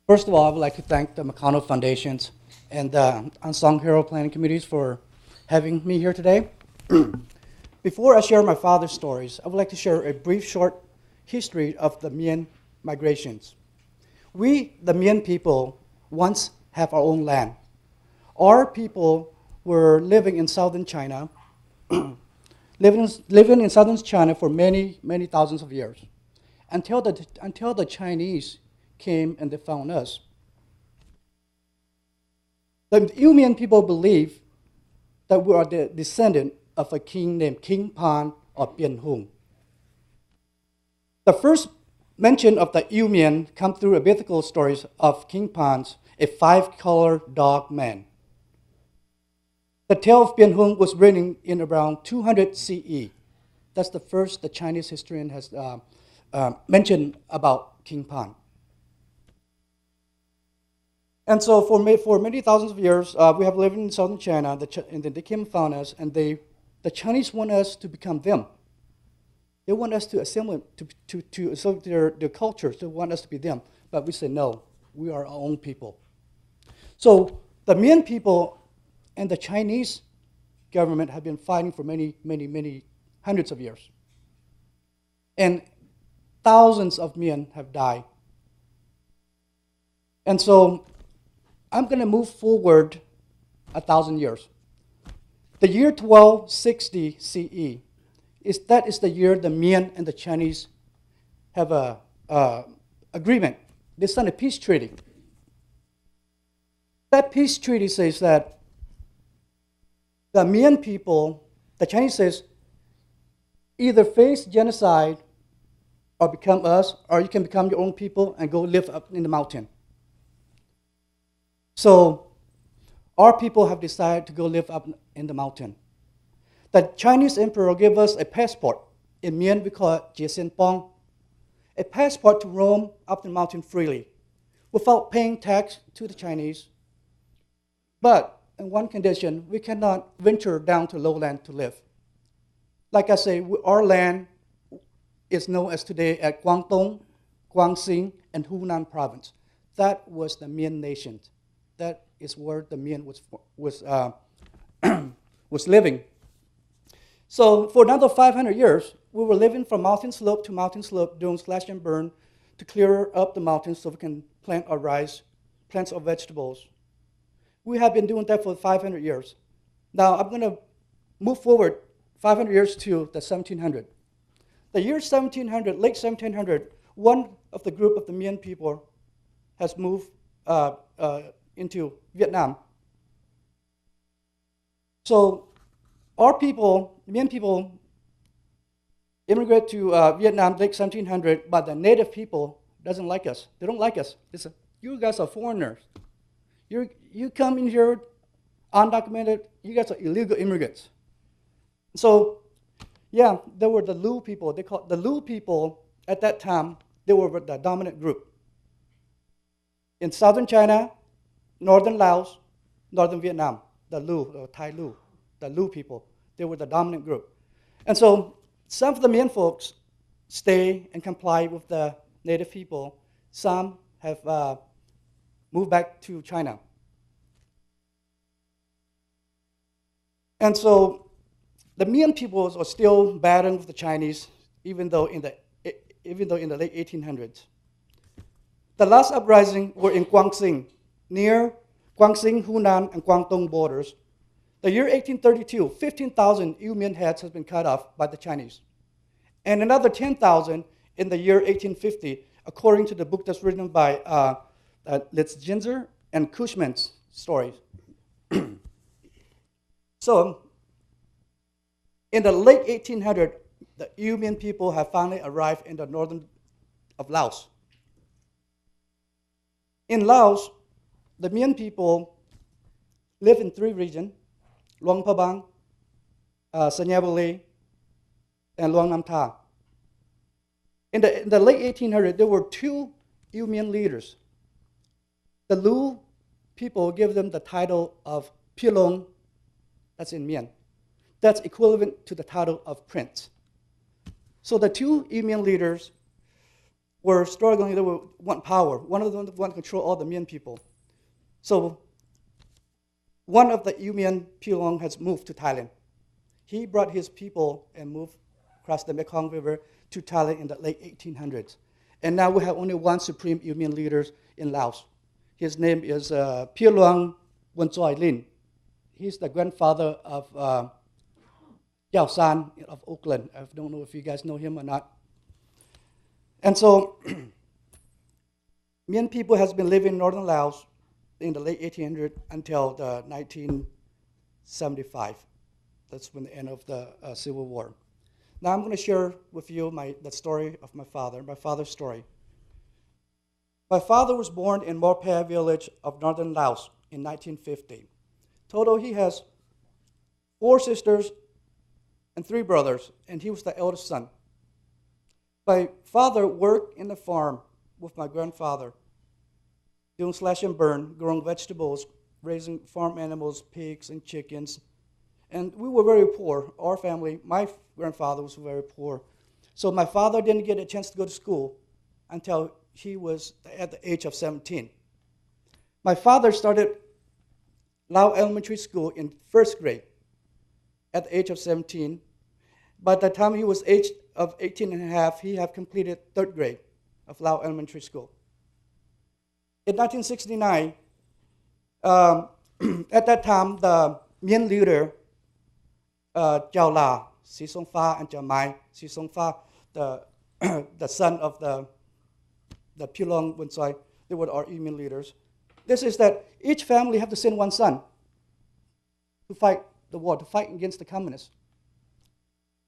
First of all, I would like to thank the McConnell Foundations and the Unsung Hero Planning Committees for having me here today. Before I share my father's stories, I would like to share a brief, short history of the Mien migrations. We, the Mien people, once have our own land. Our people were living in southern China, living in southern China for many, many thousands of years, until the Chinese came and they found us. The Yumian people believe that we are the descendant of a king named King Pan of Bien Hung. The first mention of the Yumian come through a biblical stories of King Pan's, a five-color dog man. The tale of Bien Hung was written in around 200 CE. That's the first the Chinese historian has mentioned about King Pan. And so for many thousands of years, we have lived in southern China, and then they came and found us, and the Chinese want us to become them. They want us to assimilate, to assimilate their cultures. They want us to be them. But we say, no, we are our own people. So the Mien people and the Chinese government have been fighting for many, many, many hundreds of years. And thousands of Mien have died. And so I'm going to move forward 1,000 years. The year 1260 CE is the year the Mien and the Chinese have a agreement. They signed a peace treaty. That peace treaty says that the Mien people, the Chinese says, either face genocide or become us, or you can become your own people and go live up in the mountain. So our people have decided to go live up in the mountain. The Chinese emperor gave us a passport. In Mien, we call it Jiexianpong, a passport to roam up the mountain freely without paying tax to the Chinese. But in one condition, we cannot venture down to lowland to live. Like I say, our land is known as today at Guangdong, Guangxi, and Hunan province. That was the Mien nation. That is where the Mien was living. So for another 500 years, we were living from mountain slope to mountain slope, doing slash and burn to clear up the mountains so we can plant our rice, plant our vegetables. We have been doing that for 500 years. Now I'm going to move forward 500 years to the 1700. The year 1700, late 1700, one of the group of the Mien people has moved into Vietnam. So our people, Mien people, immigrate to Vietnam late 1700, but the native people doesn't like us. They don't like us. They say, you guys are foreigners. You come in here undocumented, you guys are illegal immigrants. So, yeah, there were the Lu people. They called the Lu people at that time, they were the dominant group. In southern China, northern Laos, northern Vietnam, the Lu, or Thai Lu, the Lu people, they were the dominant group. And so some of the Mien folks stay and comply with the native people. Some have moved back to China. And so the Mien peoples are still battling with the Chinese, even though in the late 1800s. The last uprising were in Guangxi, near Guangxi, Hunan, and Guangdong borders. The year 1832, 15,000 Yumian heads has been cut off by the Chinese. And another 10,000 in the year 1850, according to the book that's written by Litz Ginzer and Cushman's stories. So, in the late 1800s, the Yumian people have finally arrived in the northern of Laos. In Laos, the Mien people live in three regions, Luang Prabang, Sanyavali, and Luang Nam Tha. In the late 1800s, there were two Yumian leaders. The Lu people give them the title of Pilong, that's in Mien. That's equivalent to the title of prince. So the two Yumian leaders were struggling. They want power. One of them want to control all the Mien people. So one of the Mien Pilong has moved to Thailand. He brought his people and moved across the Mekong River to Thailand in the late 1800s. And now we have only one supreme Mien leader in Laos. His name is Pilong Wonchoi Lin. He's the grandfather of Yao San of Oakland. I don't know if you guys know him or not. And so Mien people has been living in northern Laos in the late 1800s until the 1975. That's when the end of the Civil War. Now I'm going to share with you the story of my father's story. My father was born in Morphe village of northern Laos in 1950. Total, he has 4 sisters and 3 brothers, and he was the eldest son. My father worked in the farm with my grandfather, doing slash and burn, growing vegetables, raising farm animals, pigs and chickens. And we were very poor. Our family, my grandfather was very poor. So my father didn't get a chance to go to school until he was at the age of 17. My father started Lao Elementary School in 1st grade at the age of 17. By the time he was age of 18 and a half, he had completed 3rd grade of Lao Elementary School. In 1969, at that time, the Mien leader, Jiao La, Si Song Fa, and Jiao Mai, Si Song Fa, the son of the Pilong Wonchoi, they were our Mien leaders. This is that each family have to send one son to fight the war, to fight against the communists.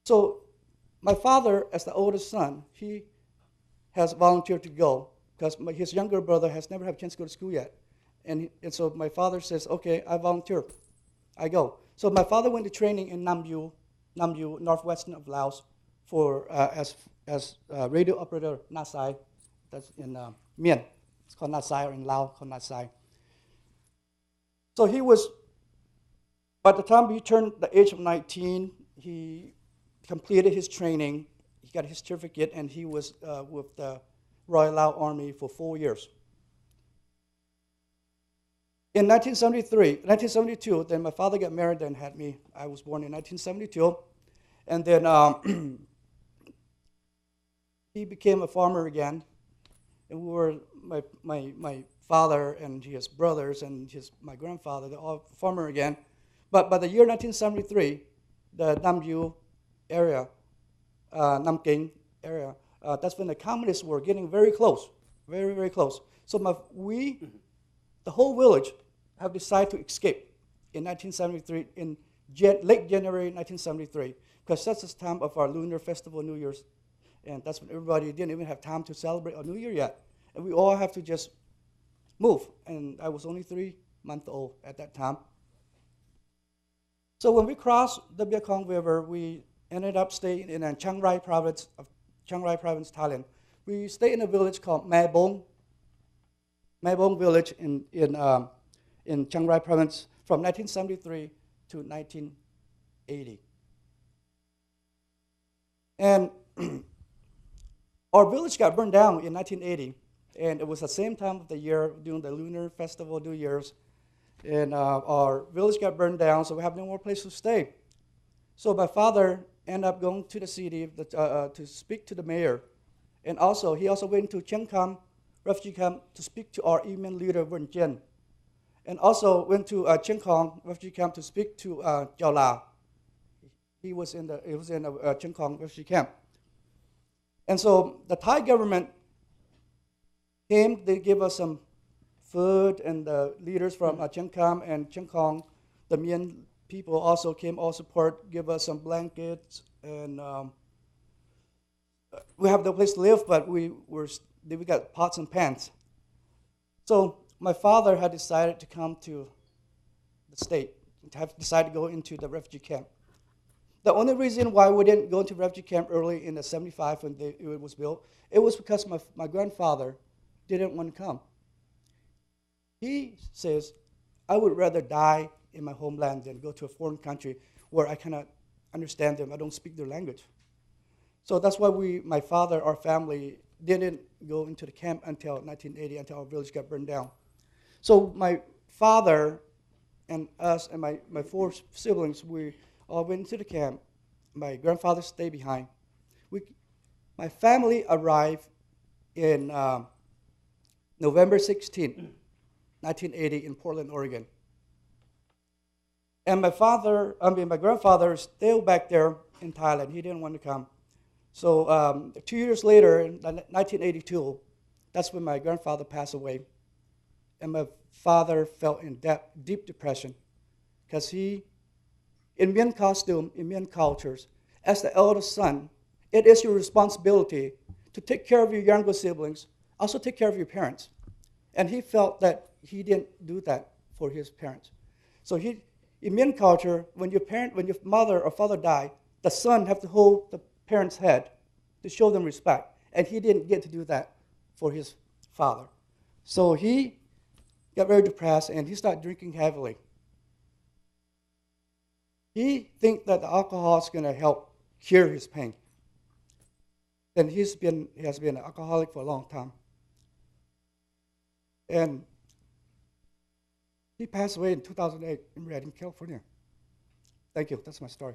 So my father, as the oldest son, he has volunteered to go because his younger brother has never had a chance to go to school yet. And so my father says, okay, I volunteer. I go. So my father went to training in Nam Yu, northwestern of Laos, for as radio operator Nasai. That's in Mien. It's called Nasai, or in Lao called Nasai. So he was, by the time he turned the age of 19, he completed his training. He got his certificate, and he was with the Royal Lao Army for 4 years. In 1972, then my father got married and had me. I was born in 1972. And then he became a farmer again. And we were, my father and his brothers and my grandfather, they're all farmer again. But by the year 1973, the Nam Yu area, Nam King area, that's when the communists were getting very close, very, very close. So the whole village have decided to escape in 1973, in late January 1973, because that's the time of our lunar festival, New Year's, and that's when everybody didn't even have time to celebrate our New Year yet, and we all have to just move, and I was only 3 months old at that time. So when we crossed the Mekong River, we ended up staying in Chiang Rai province, Thailand. We stayed in a village called Mae Bong village in Chiang Rai province from 1973 to 1980. And our village got burned down in 1980, and it was the same time of the year during the lunar festival, New Year's, and our village got burned down, so we have no more place to stay. So my father ended up going to the city to speak to the mayor, and he also went to Chiang Kam refugee camp to speak to our Mien leader, Wen Jen, and also went to Chiang Kong refugee camp to speak to Jiao La. He was in a Chiang Kong refugee camp. And so the Thai government came, they gave us some food, and the leaders from Chiang Kam and Chiang Kong, the Mien people also came, all support, give us some blankets, and we have no place to live, but we got pots and pans. So my father had decided to come to the state, decided to go into the refugee camp. The only reason why we didn't go into refugee camp early in the 75 when it was built, it was because my grandfather didn't want to come. He says, I would rather die in my homeland than go to a foreign country where I cannot understand them, I don't speak their language. So that's why my father, our family, didn't go into the camp until 1980, until our village got burned down. So my father and us and my four siblings, we all went into the camp. My grandfather stayed behind. My family arrived in November 16, 1980 in Portland, Oregon. And my grandfather is still back there in Thailand. He didn't want to come. So 2 years later, in 1982, that's when my grandfather passed away. And my father fell in deep depression because he, in Mien costume, in Mien cultures, as the eldest son, it is your responsibility to take care of your younger siblings, also take care of your parents. And he felt that he didn't do that for his parents. So in Mien culture, when your mother or father die, the son have to hold the parents' head to show them respect. And he didn't get to do that for his father. So he got very depressed and he started drinking heavily. He thinks that the alcohol is going to help cure his pain. And he has been an alcoholic for a long time. And he passed away in 2008 in Redding, California. Thank you. That's my story.